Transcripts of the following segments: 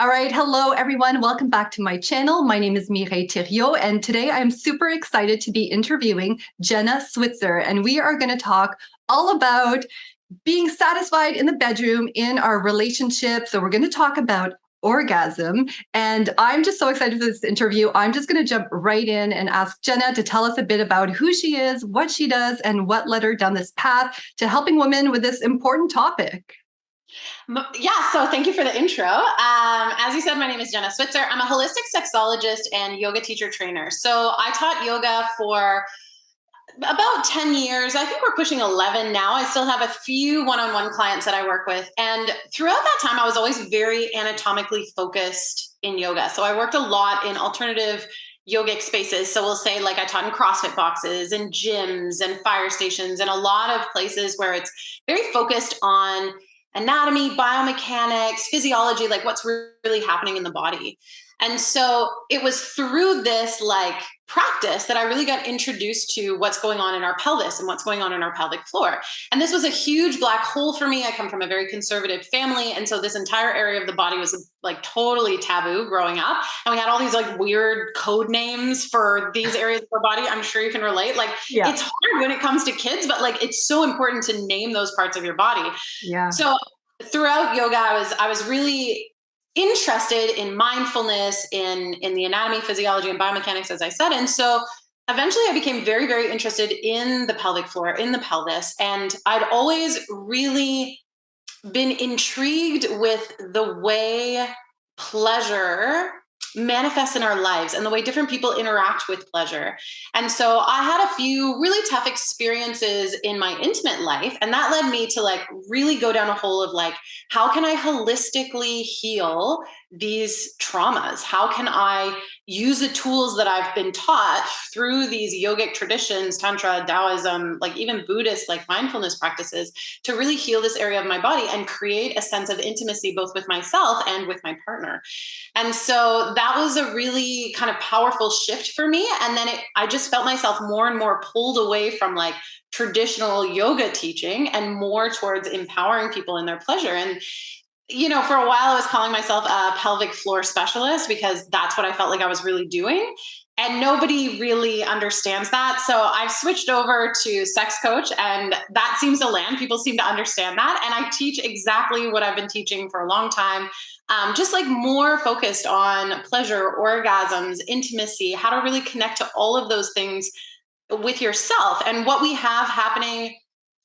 All right. Hello, everyone. Welcome back to my channel. My name is Mireille Thériault, and today I'm super excited to be interviewing Jenna Switzer. And we are going to talk all about being satisfied in the bedroom in our relationship. So we're going to talk about orgasm. And I'm just so excited for this interview. I'm just going to jump right in and ask Jenna to tell us a bit about who she is, what she does, and what led her down this path to helping women with this important topic. Yeah, so thank you for the intro. As you said, my name is Jenna Switzer. I'm a holistic sexologist and yoga teacher trainer. So I taught yoga for about 10 years. I think we're pushing 11 now. I still have a few one-on-one clients that I work with. And throughout that time, I was always very anatomically focused in yoga. So I worked a lot in alternative yogic spaces. So we'll say like I taught in CrossFit boxes and gyms and fire stations and a lot of places where it's very focused on anatomy, biomechanics, physiology, like what's really happening in the body. And so it was through this like practice that I really got introduced to what's going on in our pelvis and what's going on in our pelvic floor. And this was a huge black hole for me. I come from a very conservative family. And so this entire area of the body was like totally taboo growing up. And we had all these like weird code names for these areas of our body. I'm sure you can relate. Like Yeah. it's hard when it comes to kids, but like it's so important to name those parts of your body. Yeah. So throughout yoga, I was really interested in mindfulness, in the anatomy, physiology, and biomechanics, as I said. And so eventually I became very, very interested in the pelvic floor, in the pelvis. And I'd always really been intrigued with the way pleasure manifests in our lives and the way different people interact with pleasure. And so I had a few really tough experiences in my intimate life. And that led me to like really go down a hole of like, how can I holistically heal these traumas? How can I use the tools that I've been taught through these yogic traditions, Tantra, Taoism, like even Buddhist, like mindfulness practices to really heal this area of my body and create a sense of intimacy, both with myself and with my partner. And so that was a really kind of powerful shift for me. And then I just felt myself more and more pulled away from like traditional yoga teaching and more towards empowering people in their pleasure. And for a while, I was calling myself a pelvic floor specialist because that's what I felt like I was really doing. And nobody really understands that. So I've switched over to sex coach, and that seems to land. People seem to understand that. And I teach exactly what I've been teaching for a long time, just like more focused on pleasure, orgasms, intimacy, how to really connect to all of those things with yourself and what we have happening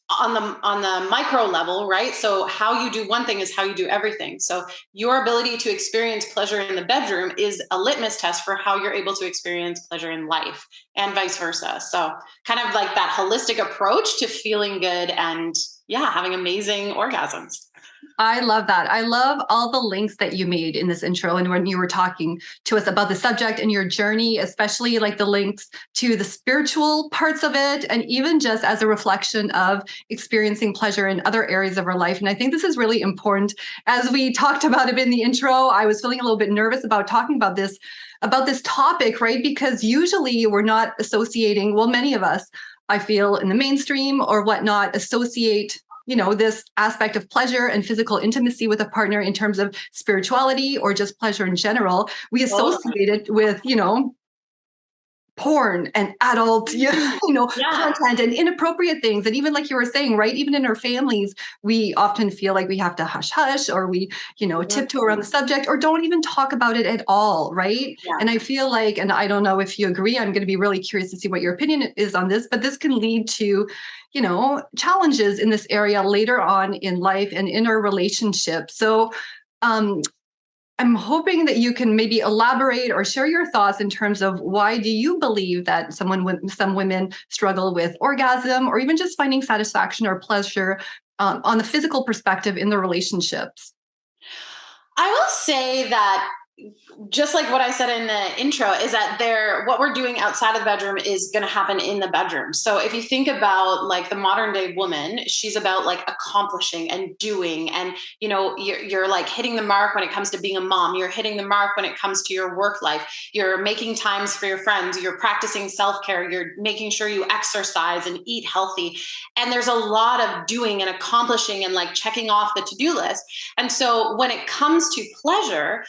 on the micro level, right? So how you do one thing is how you do everything. So your ability to experience pleasure in the bedroom is a litmus test for how you're able to experience pleasure in life and vice versa. So kind of like that holistic approach to feeling good and yeah, having amazing orgasms. I love that. I love all the links that you made in this intro and when you were talking to us about the subject and your journey, especially like the links to the spiritual parts of it, and even just as a reflection of experiencing pleasure in other areas of our life. And I think this is really important. As we talked about it in the intro, I was feeling a little bit nervous about talking about this topic, right? Because usually we're not associating, well, many of us, I feel in the mainstream or whatnot, associate this aspect of pleasure and physical intimacy with a partner in terms of spirituality or just pleasure in general. We associate it with, porn and adult, Yeah. content and inappropriate things. And even like you were saying, right, even in our families, we often feel like we have to hush hush or we, tiptoe around the subject or don't even talk about it at all, right? Yeah. And I feel like, and I don't know if you agree, I'm going to be really curious to see what your opinion is on this, but this can lead to, challenges in this area later on in life and in our relationship. So, I'm hoping that you can maybe elaborate or share your thoughts in terms of why do you believe that some women struggle with orgasm or even just finding satisfaction or pleasure on the physical perspective in the relationships? I will say that just like what I said in the intro, is that what we're doing outside of the bedroom is going to happen in the bedroom. So if you think about like the modern day woman, she's about like accomplishing and doing, and you're like hitting the mark when it comes to being a mom. You're hitting the mark when it comes to your work life. You're making times for your friends. You're practicing self-care. You're making sure you exercise and eat healthy. And there's a lot of doing and accomplishing and like checking off the to-do list. And so when it comes to pleasure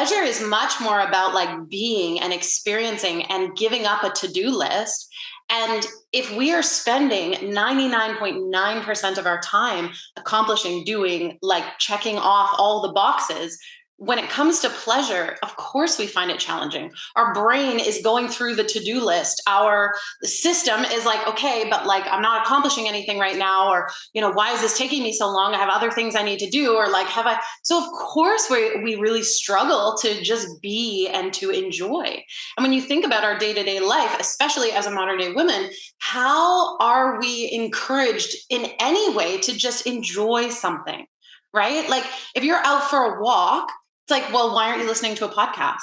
is much more about like being and experiencing and giving up a to-do list. And if we are spending 99.9% of our time accomplishing, doing, like checking off all the boxes, when it comes to pleasure, of course we find it challenging. Our brain is going through the to-do list. Our system is like, okay, but like I'm not accomplishing anything right now, or why is this taking me so long? I have other things I need to do, or like so of course we really struggle to just be and to enjoy. And when you think about our day-to-day life, especially as a modern day woman, how are we encouraged in any way to just enjoy something? Right? Like if you're out for a walk, it's like, well, why aren't you listening to a podcast?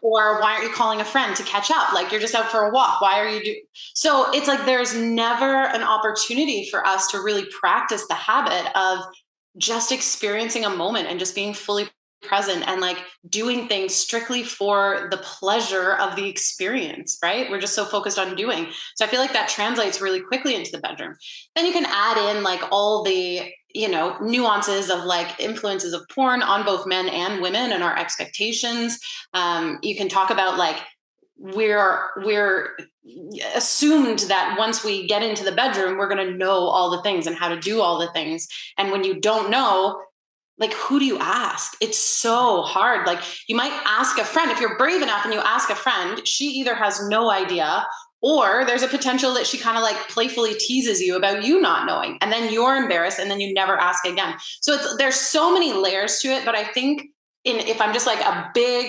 Or why aren't you calling a friend to catch up? Like you're just out for a walk. Why are you So it's like there's never an opportunity for us to really practice the habit of just experiencing a moment and just being fully present and like doing things strictly for the pleasure of the experience, right? We're just so focused on doing. So I feel like that translates really quickly into the bedroom. Then you can add in like all the nuances of like influences of porn on both men and women and our expectations. You can talk about like we're assumed that once we get into the bedroom, we're going to know all the things and how to do all the things. And when you don't know, like, who do you ask? It's so hard. Like you might ask a friend. If you're brave enough and you ask a friend, she either has no idea, or there's a potential that she kind of like playfully teases you about you not knowing. And then you're embarrassed and then you never ask again. So there's so many layers to it. But I think if I'm just like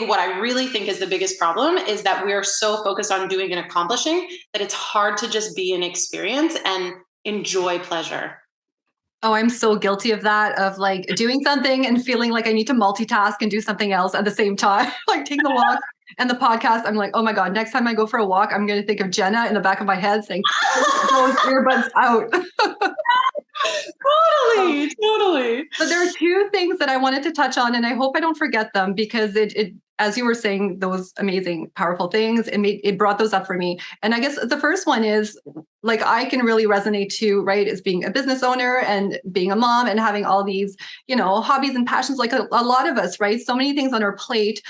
what I really think is the biggest problem is that we are so focused on doing and accomplishing that it's hard to just be an experience and enjoy pleasure. Oh, I'm so guilty of that, of like doing something and feeling like I need to multitask and do something else at the same time, like taking the walk and the podcast. I'm like, oh my God, next time I go for a walk, I'm going to think of Jenna in the back of my head saying, those earbuds out. Totally. But there are two things that I wanted to touch on, and I hope I don't forget them, because it as you were saying those amazing, powerful things, it brought those up for me. And I guess the first one is like, I can really resonate to, right, as being a business owner and being a mom and having all these, hobbies and passions, like a lot of us, right? So many things on our plate,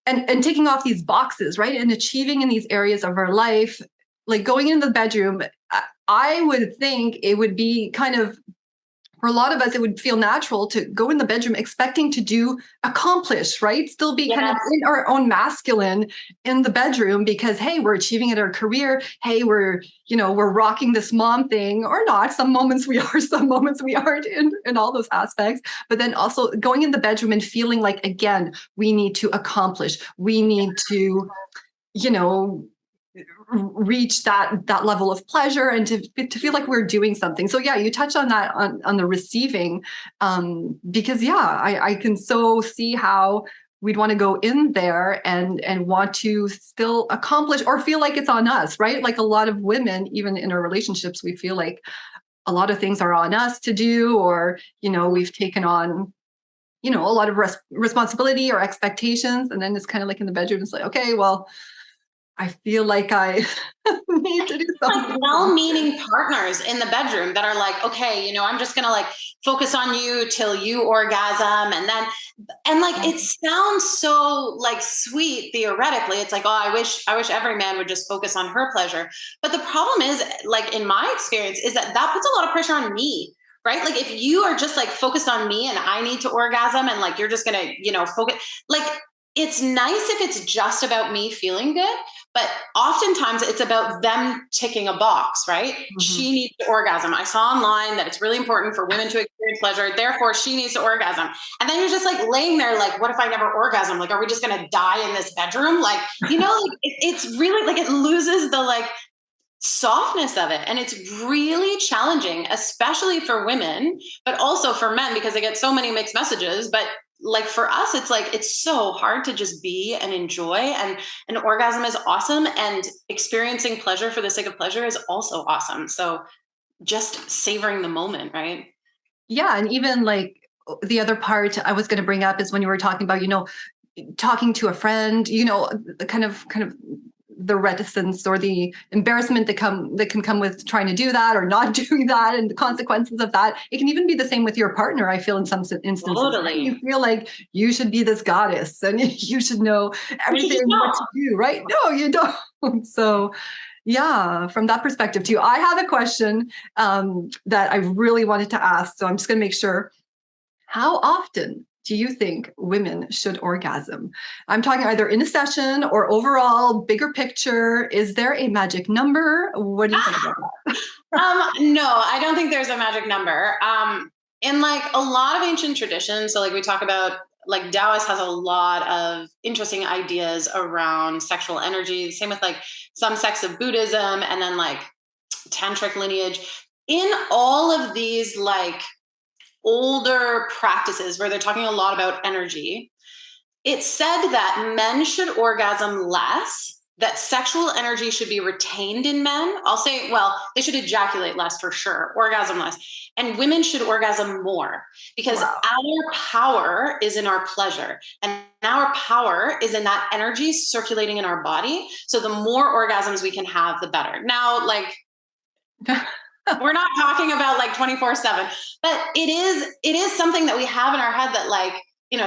and ticking off these boxes, right? And achieving in these areas of our life, like going into the bedroom, I would think it would be kind of, for a lot of us, it would feel natural to go in the bedroom expecting to accomplish, right? Still be kind of in our own masculine in the bedroom, because, hey, we're achieving at our career. Hey, we're rocking this mom thing, or not. Some moments we are, some moments we aren't, in all those aspects. But then also going in the bedroom and feeling like, again, we need to accomplish. We need to, reach that level of pleasure, and to feel like we're doing something. So yeah, you touched on that on the receiving, because I can so see how we'd want to go in there and want to still accomplish, or feel like it's on us, right? Like a lot of women, even in our relationships, we feel like a lot of things are on us to do, or we've taken on a lot of responsibility or expectations, and then it's kind of like in the bedroom, it's like, okay, well, I feel like I need to do something. Like well-meaning partners in the bedroom that are like, okay, I'm just gonna like focus on you till you orgasm, and like it sounds so like sweet theoretically. It's like, oh, I wish every man would just focus on her pleasure. But the problem is, like in my experience, is that puts a lot of pressure on me. Right? Like if you are just like focused on me and I need to orgasm, and like you're just gonna, focus, like it's nice if it's just about me feeling good, but oftentimes it's about them ticking a box, right? Mm-hmm. She needs to orgasm. I saw online that it's really important for women to experience pleasure. Therefore, she needs to orgasm. And then you're just like laying there like, what if I never orgasm? Like, are we just going to die in this bedroom? Like, like it's really like, it loses the like softness of it. And it's really challenging, especially for women, but also for men, because they get so many mixed messages. But like for us, it's like, it's so hard to just be and enjoy, and an orgasm is awesome. And experiencing pleasure for the sake of pleasure is also awesome. So just savoring the moment, right? Yeah. And even like the other part I was going to bring up is when you were talking about, talking to a friend, kind of the reticence or the embarrassment that can come with trying to do that or not doing that, and the consequences of that. It can even be the same with your partner. I feel in some instances, right? Totally. You feel like you should be this goddess and you should know everything what to do, right? No, you don't. So yeah, from that perspective too. I have a question that I really wanted to ask. So I'm just going to make sure. How often do you think women should orgasm? I'm talking either in a session or overall, bigger picture. Is there a magic number? What do you think about that? No, I don't think there's a magic number. In like a lot of ancient traditions, so like we talk about, like Taoist has a lot of interesting ideas around sexual energy. Same with like some sects of Buddhism, and then like tantric lineage. In all of these like older practices where they're talking a lot about energy, it's said that men should orgasm less, that sexual energy should be retained in men. I'll say, well, they should ejaculate less for sure, orgasm less. And women should orgasm more, because Wow. our power is in our pleasure. And our power is in that energy circulating in our body. So the more orgasms we can have, the better. Now, like, we're not talking about like 24/7, but it is something that we have in our head that like,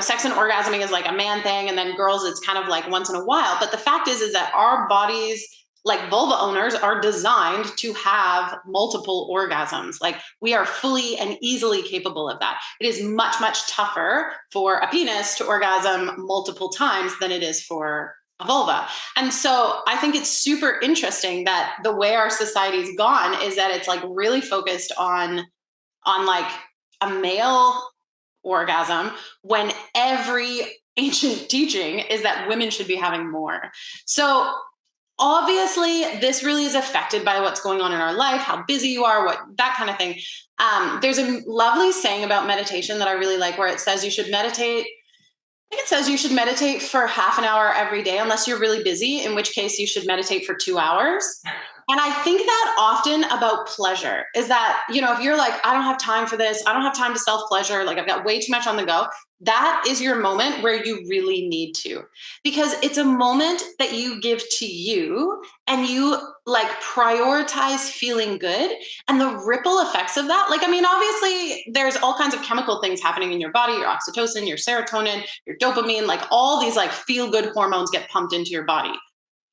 sex and orgasming is like a man thing, and then girls it's kind of like once in a while. But the fact is that our bodies, like vulva owners, are designed to have multiple orgasms. Like we are fully and easily capable of that. It is much, much tougher for a penis to orgasm multiple times than it is for a vulva. And so I think it's super interesting that the way our society's gone is that it's like really focused on like a male orgasm, when every ancient teaching is that women should be having more. So obviously this really is affected by what's going on in our life, how busy you are, what that kind of thing. There's a lovely saying about meditation that I really like, where it says you should meditate. I think it says you should meditate for half an hour every day, unless you're really busy, in which case you should meditate for 2 hours. And I think that often about pleasure is that, if you're like, I don't have time for this, I don't have time to self pleasure, like I've got way too much on the go, that is your moment where you really need to, because it's a moment that you give to you, and you like prioritize feeling good, and the ripple effects of that. Like, I mean, obviously there's all kinds of chemical things happening in your body, your oxytocin, your serotonin, your dopamine, like all these like feel good hormones get pumped into your body.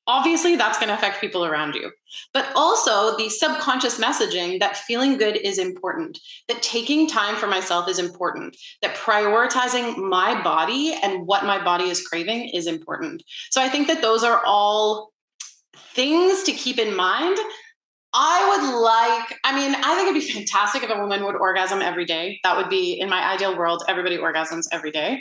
Obviously that's going to affect people around you, but also the subconscious messaging that feeling good is important, that taking time for myself is important, that prioritizing my body and what my body is craving is important. So I think that those are all things to keep in mind. I think it'd be fantastic if a woman would orgasm every day. That would be, in my ideal world, everybody orgasms every day.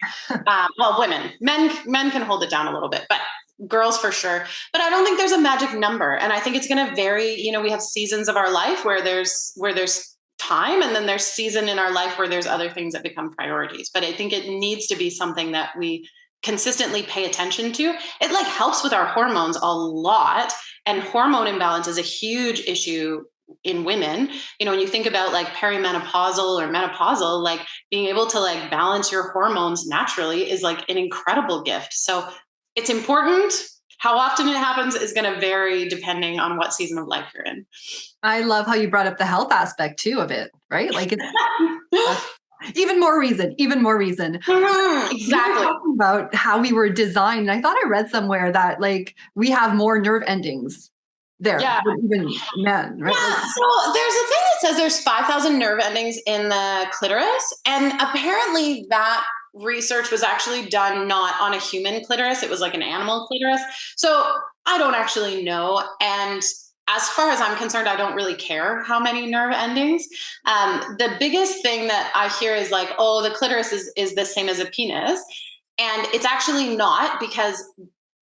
Well, women, men can hold it down a little bit, but girls for sure. But I don't think there's a magic number. And I think it's going to vary. We have seasons of our life where there's time, and then there's season in our life where there's other things that become priorities. But I think it needs to be something that we consistently pay attention to. It like helps with our hormones a lot. And hormone imbalance is a huge issue in women. When you think about like perimenopausal or menopausal, like being able to like balance your hormones naturally is like an incredible gift. So it's important. How often it happens is going to vary depending on what season of life you're in. I love how you brought up the health aspect too of it, right? Like it's even more reason. Exactly. Talking about how we were designed. And I thought I read somewhere that like we have more nerve endings there than even men, right? Yeah. So there's a thing that says there's 5,000 nerve endings in the clitoris. And apparently that research was actually done not on a human clitoris. It was like an animal clitoris. So I don't actually know. And as far as I'm concerned, I don't really care how many nerve endings. The biggest thing that I hear is like, oh, the clitoris is the same as a penis. And it's actually not, because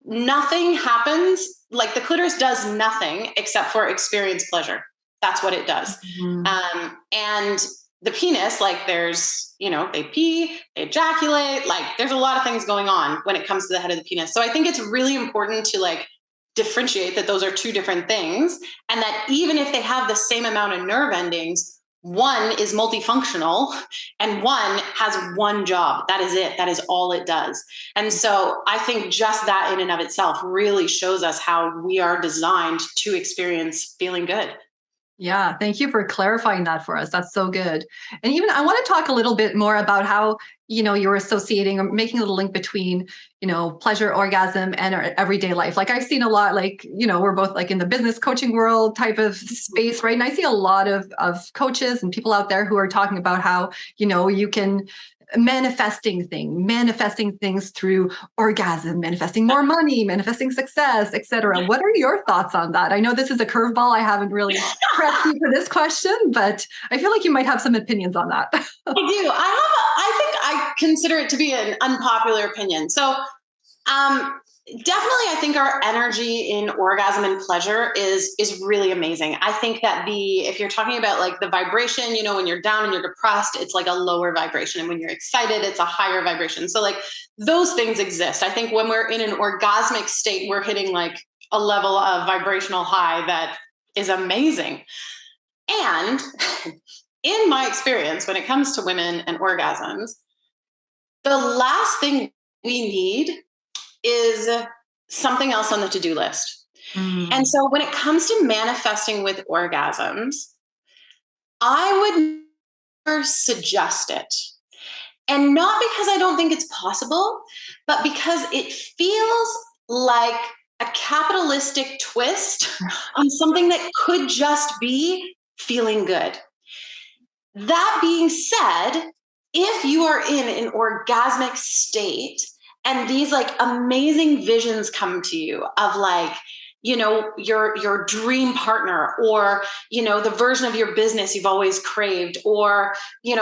nothing happens. Like the clitoris does nothing except for experience pleasure. That's what it does. Mhm. And the penis, like there's, they pee, they ejaculate, like there's a lot of things going on when it comes to the head of the penis. So I think it's really important to like differentiate that those are two different things. And that even if they have the same amount of nerve endings, one is multifunctional and one has one job. That is it. That is all it does. And so I think just that in and of itself really shows us how we are designed to experience feeling good. Yeah, thank you for clarifying that for us. That's so good. And even I want to talk a little bit more about how, you're associating or making a little link between, pleasure, orgasm, and our everyday life. Like I've seen a lot, like, we're both like in the business coaching world type of space, right? And I see a lot of coaches and people out there who are talking about how, you can manifesting things through orgasm, manifesting more money, manifesting success, etc. What are your thoughts on that? I know this is a curveball. I haven't really prepped you for this question, but I feel like you might have some opinions on that. I do. I think I consider it to be an unpopular opinion. So, definitely, I think our energy in orgasm and pleasure is really amazing. I think that if you're talking about like the vibration, when you're down and you're depressed, it's like a lower vibration, and when you're excited, it's a higher vibration. So like those things exist. I think when we're in an orgasmic state, we're hitting like a level of vibrational high that is amazing. And in my experience, when it comes to women and orgasms, the last thing we need is something else on the to-do list. And so when it comes to manifesting with orgasms, I would never suggest it. And not because I don't think it's possible, but because it feels like a capitalistic twist on something that could just be feeling good. That being said, if you are in an orgasmic state and these like amazing visions come to you of like, your dream partner, or, the version of your business you've always craved, or,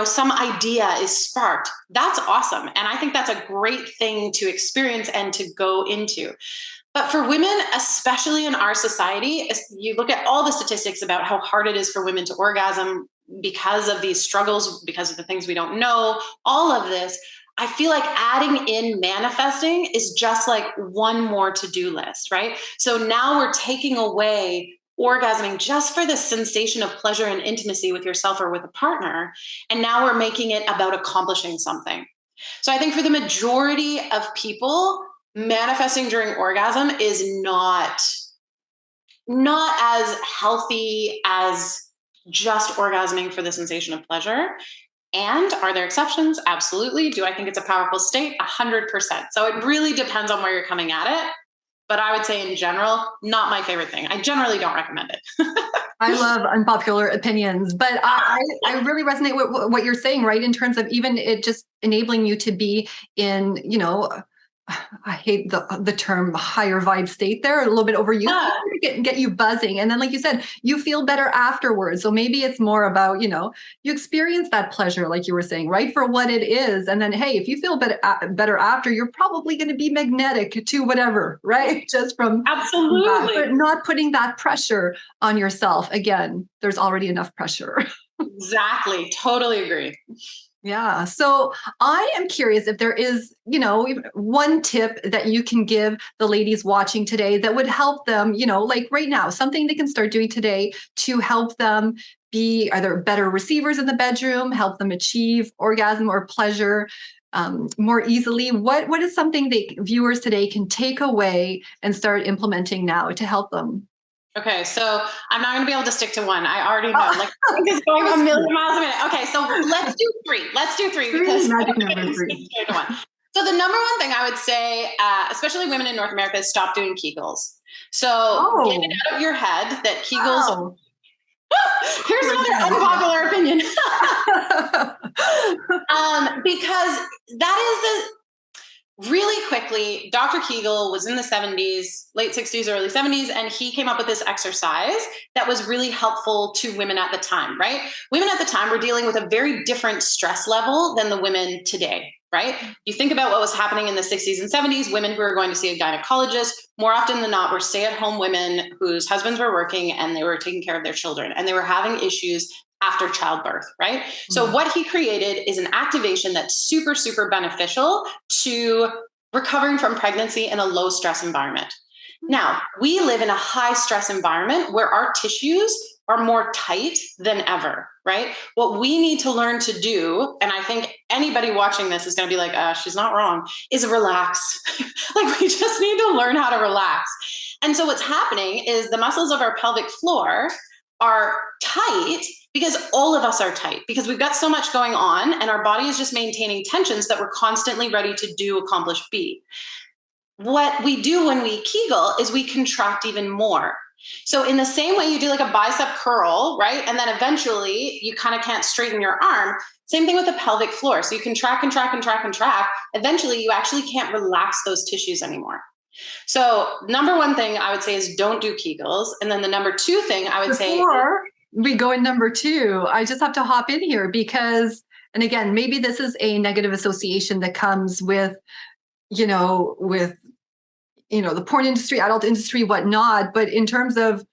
some idea is sparked, that's awesome. And I think that's a great thing to experience and to go into. But for women, especially in our society, you look at all the statistics about how hard it is for women to orgasm because of these struggles, because of the things we don't know, all of this. I feel like adding in manifesting is just like one more to-do list, right? So now we're taking away orgasming just for the sensation of pleasure and intimacy with yourself or with a partner. And now we're making it about accomplishing something. So I think for the majority of people, manifesting during orgasm is not as healthy as just orgasming for the sensation of pleasure. And are there exceptions? Absolutely. Do I think it's a powerful state? 100%. So it really depends on where you're coming at it. But I would say in general, not my favorite thing. I generally don't recommend it. I love unpopular opinions, but I really resonate with what you're saying, right? In terms of even it just enabling you to be in, I hate the term higher vibe state there, a little bit overused, get you buzzing. And then, like you said, you feel better afterwards. So maybe it's more about, you experience that pleasure, like you were saying, right, for what it is. And then, hey, if you feel better after, you're probably going to be magnetic to whatever, right? Just from absolutely that, but not putting that pressure on yourself. Again, there's already enough pressure. Exactly. Totally agree. Yeah. So I am curious if there is, one tip that you can give the ladies watching today that would help them, like right now, something they can start doing today to help them be either better receivers in the bedroom, help them achieve orgasm or pleasure more easily. What is something that viewers today can take away and start implementing now to help them? Okay, so I'm not going to be able to stick to one. I already know. Like, I'm just going a million miles a minute. Okay, so let's do three. Let's do three because magic number three. So the number one thing I would say, especially women in North America, is stop doing Kegels. So get it out of your head that Kegels. Wow. Here's another unpopular opinion. Because that is really quickly, Dr. Kegel was in the 70s, late 60s, early 70s, and he came up with this exercise that was really helpful to women at the time, right? Women at the time were dealing with a very different stress level than the women today, right? You think about what was happening in the 60s and 70s, women who were going to see a gynecologist, more often than not, were stay-at-home women whose husbands were working and they were taking care of their children, and they were having issues after childbirth, right? So what he created is an activation that's super, super beneficial to recovering from pregnancy in a low stress environment. Now, we live in a high stress environment where our tissues are more tight than ever, right? What we need to learn to do, and I think anybody watching this is going to be like, she's not wrong, is relax. Like, we just need to learn how to relax. And so what's happening is the muscles of our pelvic floor are tight because all of us are tight, because we've got so much going on and our body is just maintaining tensions that we're constantly ready to do, accomplish, be. What we do when we Kegel is we contract even more. So in the same way you do like a bicep curl, right? And then eventually you kind of can't straighten your arm. Same thing with the pelvic floor. So you contract. Eventually you actually can't relax those tissues anymore. So number one thing I would say is don't do Kegels. And then the number two thing I would say, before we go in number two, I just have to hop in here because, and again, maybe this is a negative association that comes with the porn industry, adult industry, whatnot. But in terms of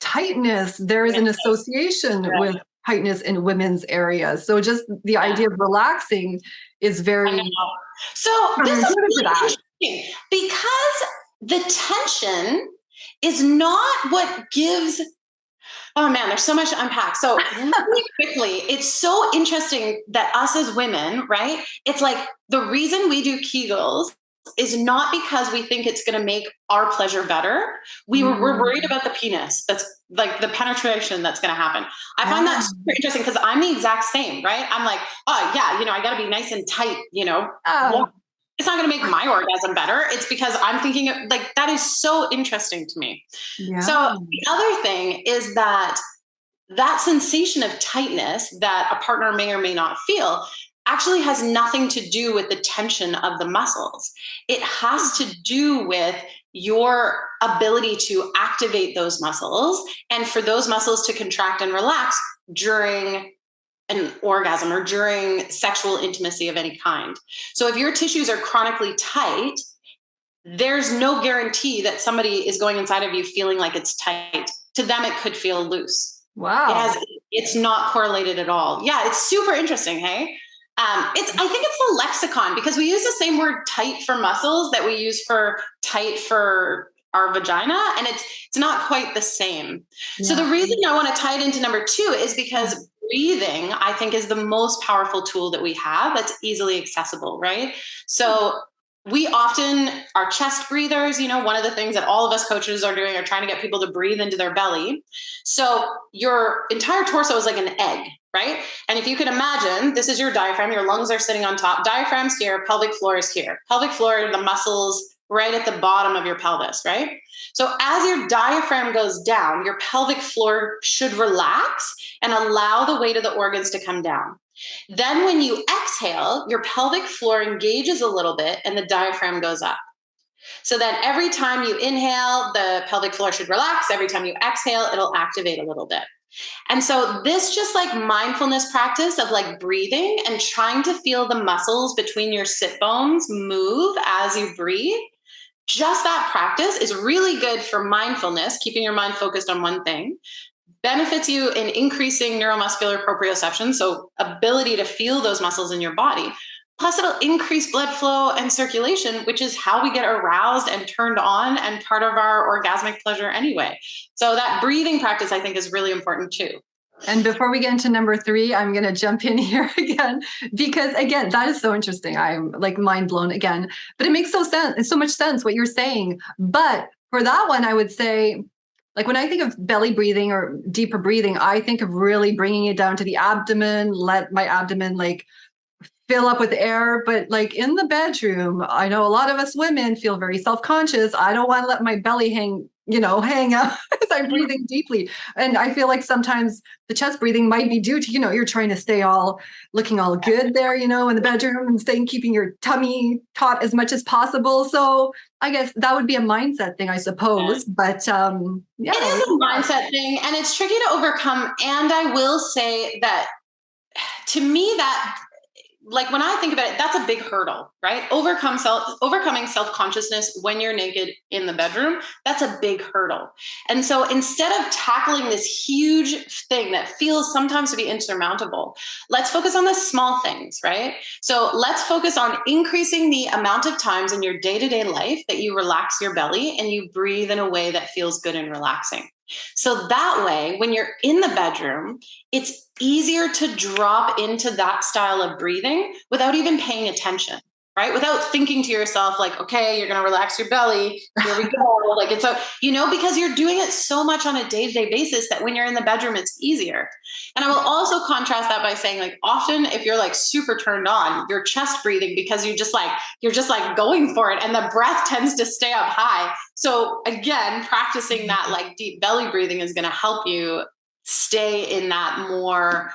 tightness, there is an association with tightness in women's areas. So just the idea of relaxing is very. So this is really interesting because the tension is not what gives. Oh man, there's so much to unpack. So really quickly, it's so interesting that us as women, right? It's like the reason we do Kegels is not because we think it's going to make our pleasure better. We're worried about the penis. That's like the penetration that's going to happen. I find that super interesting because I'm the exact same, right? I'm like, oh yeah, I got to be nice and tight, It's not going to make my orgasm better. It's because I'm thinking like that is so interesting to me. Yeah. So the other thing is that sensation of tightness that a partner may or may not feel actually has nothing to do with the tension of the muscles. It has to do with your ability to activate those muscles and for those muscles to contract and relax during an orgasm or during sexual intimacy of any kind. So if your tissues are chronically tight, there's no guarantee that somebody is going inside of you feeling like it's tight. To them, it could feel loose. Wow. It's not correlated at all. Yeah, it's super interesting, hey? I think it's the lexicon because we use the same word tight for muscles that we use for tight for our vagina, and it's not quite the same. Yeah. So the reason I want to tie it into number two is because breathing, I think, is the most powerful tool that we have that's easily accessible, right? So we often are chest breathers. One of the things that all of us coaches are doing are trying to get people to breathe into their belly. So your entire torso is like an egg, right? And if you could imagine, this is your diaphragm, your lungs are sitting on top, diaphragm's here, pelvic floor is here. Pelvic floor, the muscles right at the bottom of your pelvis, right? So as your diaphragm goes down, your pelvic floor should relax and allow the weight of the organs to come down. Then when you exhale, your pelvic floor engages a little bit and the diaphragm goes up. So then every time you inhale, the pelvic floor should relax. Every time you exhale, it'll activate a little bit. And so this just like mindfulness practice of like breathing and trying to feel the muscles between your sit bones move as you breathe, just that practice is really good for mindfulness, keeping your mind focused on one thing. Benefits you in increasing neuromuscular proprioception, so ability to feel those muscles in your body. Plus, it'll increase blood flow and circulation, which is how we get aroused and turned on and part of our orgasmic pleasure anyway. So that breathing practice, I think, is really important too. And before we get into number three, I'm going to jump in here again, because again, that is so interesting. I'm like mind blown again, but it makes so much sense what you're saying. But for that one, I would say, like when I think of belly breathing or deeper breathing, I think of really bringing it down to the abdomen, let my abdomen like fill up with air. But like in the bedroom, I know a lot of us women feel very self-conscious. I don't want to let my belly hang out as I'm breathing deeply. And I feel like sometimes the chest breathing might be due to, you're trying to stay looking all good there, in the bedroom and keeping your tummy taut as much as possible. So I guess that would be a mindset thing, I suppose. But yeah. It is a mindset thing and it's tricky to overcome. And I will say that to me, that like when I think about it, that's a big hurdle, right? Overcoming self-consciousness when you're naked in the bedroom, that's a big hurdle. And so instead of tackling this huge thing that feels sometimes to be insurmountable, let's focus on the small things, right? So let's focus on increasing the amount of times in your day-to-day life that you relax your belly and you breathe in a way that feels good and relaxing. So that way, when you're in the bedroom, it's easier to drop into that style of breathing without even paying attention, right? Without thinking to yourself, like, okay, you're going to relax your belly. Here we go. Like it's because you're doing it so much on a day-to-day basis that when you're in the bedroom, it's easier. And I will also contrast that by saying, like, often if you're like super turned on, you're chest breathing because you're just like going for it. And the breath tends to stay up high. So again, practicing that like deep belly breathing is going to help you stay in that more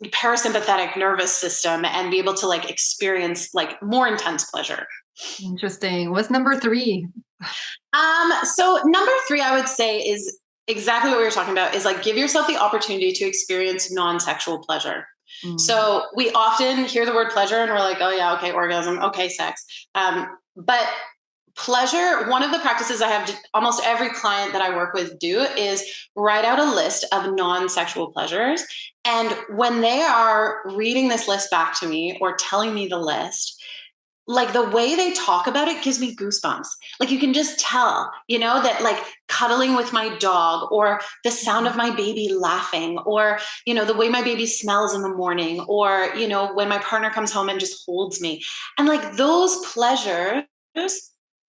parasympathetic nervous system and be able to like experience like more intense pleasure. Interesting. What's number 3? So number 3, I would say, is exactly what we were talking about, is like give yourself the opportunity to experience non-sexual pleasure. So we often hear the word pleasure and we're like, oh yeah, okay, orgasm, okay, sex. But pleasure, one of the practices I have almost every client that I work with do is write out a list of non-sexual pleasures. And when they are reading this list back to me or telling me the list, like the way they talk about it gives me goosebumps. Like you can just tell, that like cuddling with my dog, or the sound of my baby laughing, or, the way my baby smells in the morning, or, when my partner comes home and just holds me. And like those pleasures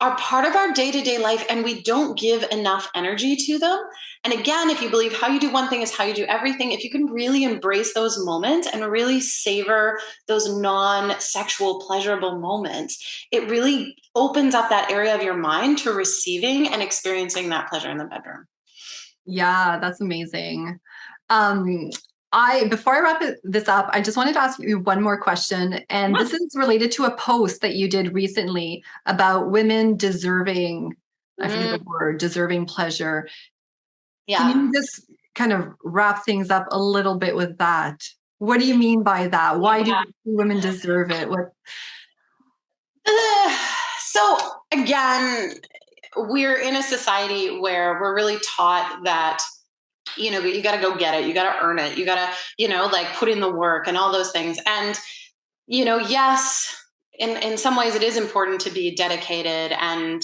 are part of our day-to-day life, and we don't give enough energy to them. And again, if you believe how you do one thing is how you do everything, if you can really embrace those moments and really savor those non-sexual pleasurable moments, it really opens up that area of your mind to receiving and experiencing that pleasure in the bedroom. Yeah, that's amazing. Before I wrap this up, I just wanted to ask you one more question. And this is related to a post that you did recently about women deserving, I forget the word, deserving pleasure. Yeah. Can you just kind of wrap things up a little bit with that? What do you mean by that? Why do women deserve it? So again, we're in a society where we're really taught that, you got to go get it. You got to earn it. You got to, like put in the work and all those things. And, yes, in some ways it is important to be dedicated and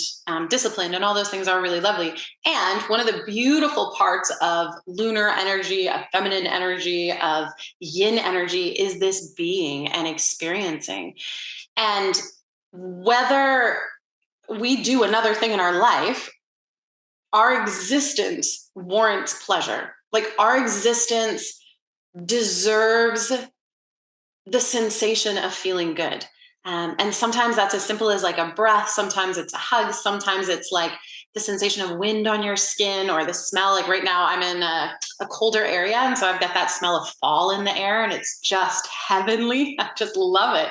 disciplined, and all those things are really lovely. And one of the beautiful parts of lunar energy, of feminine energy, of yin energy is this being and experiencing. And whether we do another thing in our life, our existence warrants pleasure. Like our existence deserves the sensation of feeling good. And sometimes that's as simple as like a breath. Sometimes it's a hug. Sometimes it's like the sensation of wind on your skin, or the smell. Like right now I'm in a colder area, and so I've got that smell of fall in the air, and it's just heavenly. I just love it.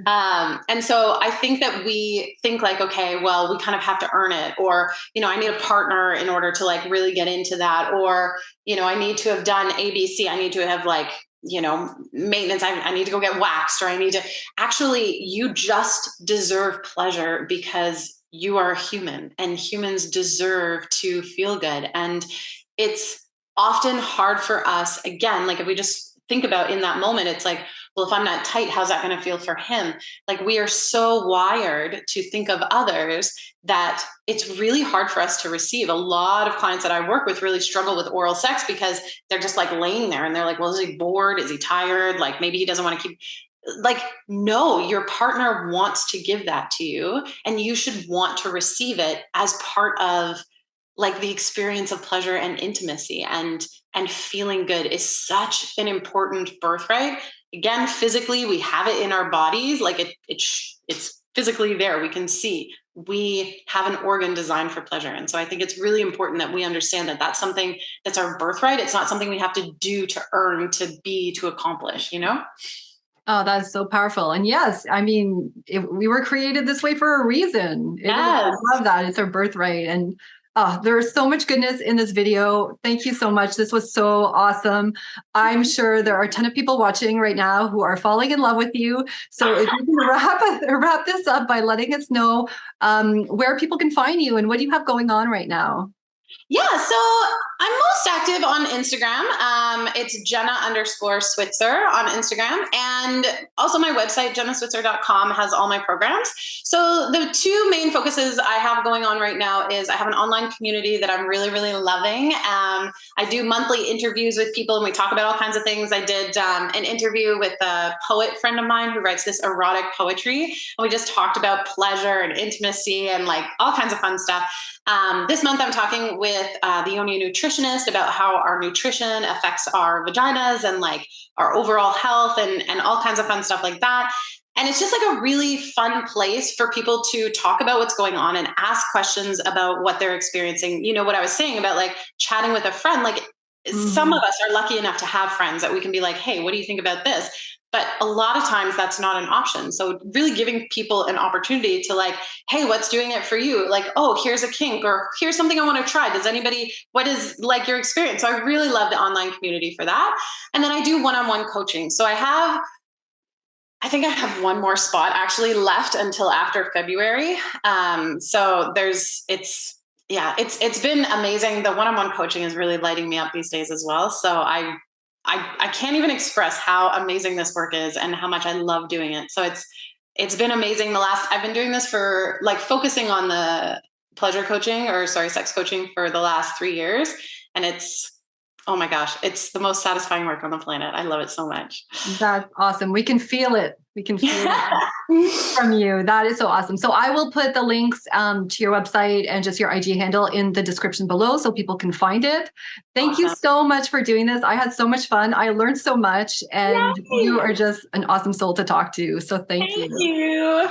And so I think that we think like, okay, well, we kind of have to earn it, or, I need a partner in order to like really get into that, or, I need to have done ABC. I need to have like, maintenance. I need to go get waxed, or I need to actually, you just deserve pleasure because you are human, and humans deserve to feel good. And it's often hard for us, again, like if we just think about in that moment, it's like, well, if I'm not tight, how's that going to feel for him? Like we are so wired to think of others that it's really hard for us to receive. A lot of clients that I work with really struggle with oral sex because they're just like laying there and they're like, well, is he bored? Is he tired? Like maybe he doesn't want to keep, like, no, your partner wants to give that to you, and you should want to receive it as part of like the experience of pleasure and intimacy, and feeling good is such an important birthright. Again, physically, we have it in our bodies. Like it's physically there. We can see we have an organ designed for pleasure. And so I think it's really important that we understand that that's something that's our birthright. It's not something we have to do, to earn, to be, to accomplish, Oh, that is so powerful. And yes, I mean, we were created this way for a reason. Yes. I love that. It's our birthright. And Oh, there is so much goodness in this video. Thank you so much. This was so awesome. I'm sure there are a ton of people watching right now who are falling in love with you. So if you can wrap this up by letting us know where people can find you and what you have going on right now. Yeah, so I'm most active on Instagram. It's Jenna_Switzer on Instagram. And also my website, jennaswitzer.com, has all my programs. So the two main focuses I have going on right now is I have an online community that I'm really, really loving. I do monthly interviews with people and we talk about all kinds of things. I did an interview with a poet friend of mine who writes this erotic poetry. And we just talked about pleasure and intimacy and like all kinds of fun stuff. This month, I'm talking with the Yoni nutritionist about how our nutrition affects our vaginas and like our overall health and all kinds of fun stuff like that. And it's just like a really fun place for people to talk about what's going on and ask questions about what they're experiencing. You know, what I was saying about like chatting with a friend, like some of us are lucky enough to have friends that we can be like, hey, what do you think about this? But a lot of times that's not an option. So really giving people an opportunity to like, hey, what's doing it for you? Like, oh, here's a kink or here's something I want to try. Does anybody, what is like your experience? So I really love the online community for that. And then I do one-on-one coaching. So I think I have one more spot actually left until after February. So it's been amazing. The one-on-one coaching is really lighting me up these days as well. So I can't even express how amazing this work is and how much I love doing it. So it's been amazing. I've been doing this for like focusing on the sex coaching for the last 3 years. And oh my gosh, it's the most satisfying work on the planet. I love it so much. That's awesome. We can feel it. We can feel it from you. That is so awesome. So I will put the links to your website and just your IG handle in the description below so people can find it. Thank you so much for doing this. I had so much fun. I learned so much and you are just an awesome soul to talk to. So thank you. Thank you.